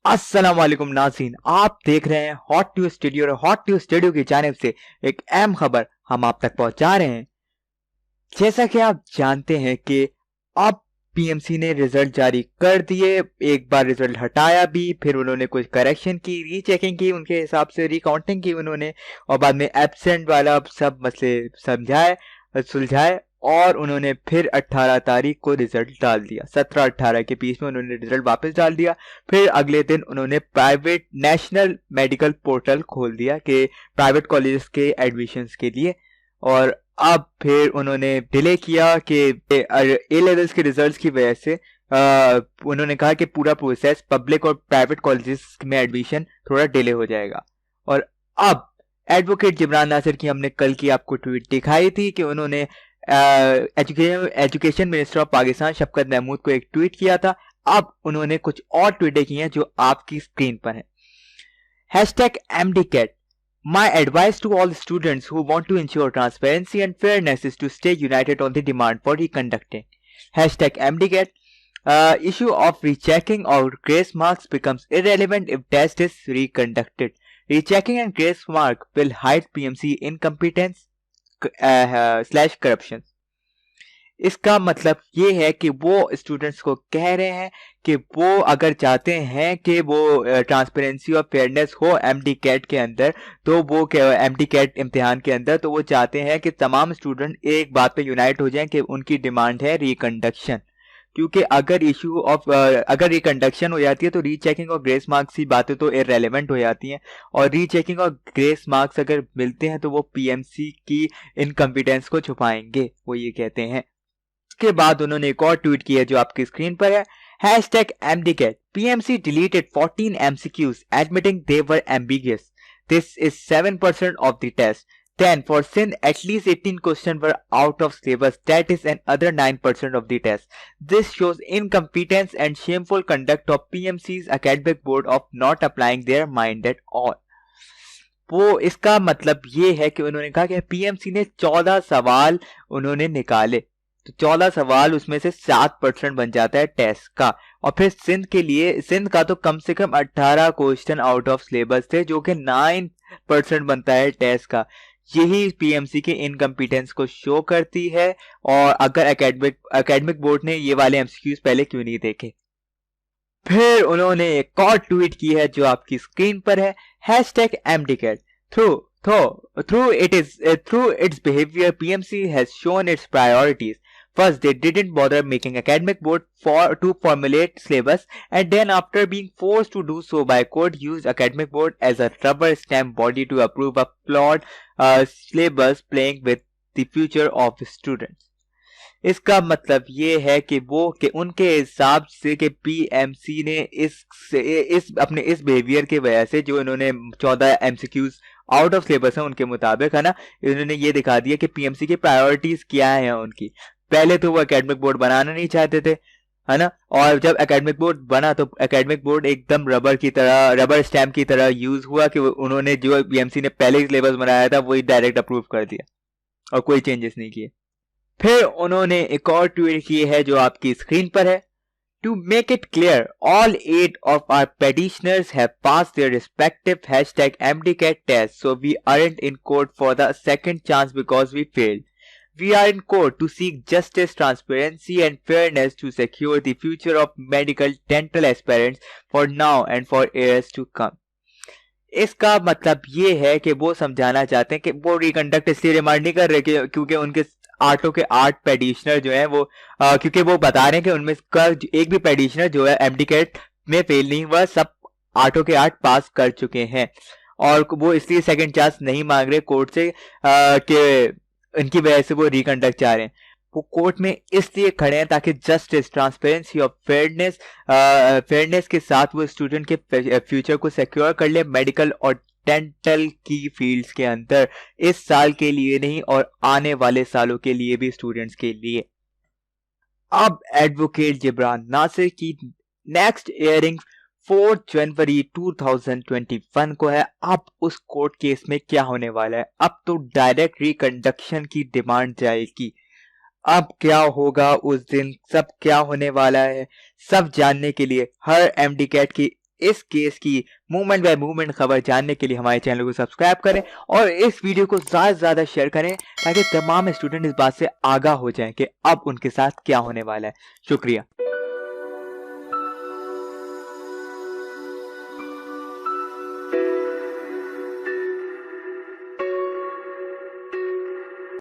अस्सलाम वालेकुम नाज़रीन, आप देख रहे हैं हॉट न्यूज स्टूडियो और हॉट न्यूज स्टूडियो की जानिब से एक अहम खबर हम आप तक पहुंचा रहे हैं। जैसा कि आप जानते हैं कि अब पीएमसी ने रिजल्ट जारी कर दिए। एक बार रिजल्ट हटाया भी, फिर उन्होंने कुछ करेक्शन की, रीचेकिंग की, उनके हिसाब से रिकाउंटिंग की उन्होंने, और बाद में एब्सेंट वाला सब मसले समझाए सुलझाए, और उन्होंने फिर 18 तारीख को रिजल्ट डाल दिया। 17-18 के बीच में उन्होंने रिजल्ट वापस डाल दिया। फिर अगले दिन उन्होंने प्राइवेट नेशनल मेडिकल पोर्टल खोल दिया कि प्राइवेट कॉलेजेस के एडमिशन्स के लिए। और अब फिर उन्होंने डिले किया कि ए लेवल्स के रिजल्ट्स की वजह से उन्होंने कहा कि पूरा प्रोसेस पब्लिक और प्राइवेट कॉलेजेस में एडमिशन थोड़ा डिले हो जाएगा। और अब एडवोकेट जिब्रान नासिर की हमने कल की आपको ट्वीट दिखाई थी कि उन्होंने एजुकेशन मिनिस्टर ऑफ पाकिस्तान शफकत महमूद को एक ट्वीट किया था। अब उन्होंने कुछ और ट्वीटें की हैं जो आपकी स्क्रीन पर हैं। #MDCAT My advice to all students who want to ensure transparency and fairness is to stay united on the demand for reconducting. #MDCAT Issue of rechecking or grace marks becomes irrelevant if test is reconducted. Rechecking and grace mark will hide PMC incompetence / corruption. इसका मतलब ये है कि वो students को कह रहे हैं कि वो अगर चाहते हैं कि वो ट्रांसपेरेंसी और फेयरनेस हो एमडी कैट के अंदर, तो वो एमडी कैट इम्तिहान के अंदर, तो वो चाहते हैं कि तमाम स्टूडेंट एक बात पे यूनाइट हो जाएं कि उनकी डिमांड है रिकंडक्शन। क्योंकि अगर रिकंडक्शन हो जाती है तो रीचेकिंग और ग्रेस मार्क्स की बातें तो इररेलेवेंट हो जाती हैं, और रीचेकिंग और ग्रेस मार्क्स अगर मिलते हैं तो वो पीएमसी की इनकम्पिटेंस को छुपाएंगे, वो ये कहते हैं। के बाद उन्होंने एक और ट्वीट किया जो आपकी स्क्रीन पर है। #MDCAT PMC deleted 14 MCQs admitting they were ambiguous. This is 7% of the test. Then for Sindh, at least 18 questions were out of syllabus. That is another 9% of the test. This shows incompetence and shameful conduct of PMC's academic board of not applying their mind at all. वो इसका मतलब ये है कि उन्होंने कहा कि PMC ने 14 सवाल उन्होंने निकाले, तो 14 सवाल उसमें से 7% बन जाता है टेस्ट का। और फिर सिंध का तो कम से कम 18 क्वेश्चन आउट ऑफ सिलेबस थे, जो कि 9% बनता है टेस्ट का। यही पीएमसी के इनकम्पिटेंस को शो करती है। और अगर एकेडमिक बोर्ड ने ये वाले एमसीक्यूज पहले क्यों नहीं देखे। फिर उन्होंने एक और ट्वीट की है जो आपकी स्क्रीन पर है। #MDCAT Through its behavior, PMC has shown its priorities. First, they didn't bother making academic board to formulate syllabus, and then after being forced to do so by court, used academic board as a rubber stamp body to approve a flawed syllabus, playing with the future of students. इसका मतलब ये है कि उनके हिसाब से कि PMC ने अपने इस बिहेवियर की वजह से, जो इन्होंने 14 एमसीक्यूज आउट ऑफ सिलेबस है उनके मुताबिक, है ना, इन्होंने ये दिखा दिया कि पीएमसी की प्रायोरिटीज क्या है उनकी। पहले तो वो एकेडमिक बोर्ड बनाना नहीं चाहते थे, है ना, और जब एकेडमिक बोर्ड बना तो एकेडमिक बोर्ड एकदम रबर स्टैम्प की तरह यूज हुआ कि उन्होंने जो पीएमसी ने पहले सिलेबस बनाया था वही डायरेक्ट अप्रूव कर दिया और कोई चेंजेस नहीं किए। फिर उन्होंने एक और ट्वीट की है जो आपकी स्क्रीन पर है। To make it clear, all 8 of our petitioners have passed their respective #MDCAT tests, so we aren't in court for the second chance because we failed. We are in court to seek justice, transparency and fairness to secure the future of medical dental aspirants for now and for years to come. इसका मतलब ये है कि वो समझाना चाहते हैं कि वो रिकंडक्ट इसलिए रिमांड नहीं कर रहे क्योंकि उनके 8 के 8 पेडिशनर जो है वो क्योंकि वो बता रहे हैं कि उनमें का एक भी पेडिशनर जो है एमडीकेट में फेल नहीं हुआ, सब 8 के 8 पास कर चुके हैं, और वो इसलिए सेकंड चांस नहीं मांग रहे कोर्ट से कि इनकी वजह से वो रिकंडक्ट चाह रहे हैं। वो कोर्ट में इसलिए खड़े हैं ताकि जस्टिस, ट्रांसपेरेंसी और फेयरनेस के साथ वो स्टूडेंट के फ्यूचर को सिक्योर कर ले मेडिकल और डेंटल की फील्ड्स के अंदर, इस साल के लिए नहीं और आने वाले सालों के लिए भी स्टूडेंट्स के लिए। अब एडवोकेट जिब्रान नासिर की नेक्स्ट हियरिंग 4 जनवरी 2021 को है। अब उस कोर्ट केस में क्या होने वाला है? अब तो डायरेक्ट रिकंडक्शन की डिमांड जाएगी। अब क्या होगा उस दिन, सब क्या होने वाला है, सब जानने के लिए हर एमडीकैट की इस केस की मूवमेंट बाय मूवमेंट खबर जानने के लिए हमारे चैनल को सब्सक्राइब करें और इस वीडियो को ज़्यादा से ज़्यादा शेयर करें ताकि तमाम स्टूडेंट इस बात से आगाह हो जाएं कि अब उनके साथ क्या होने वाला है। शुक्रिया।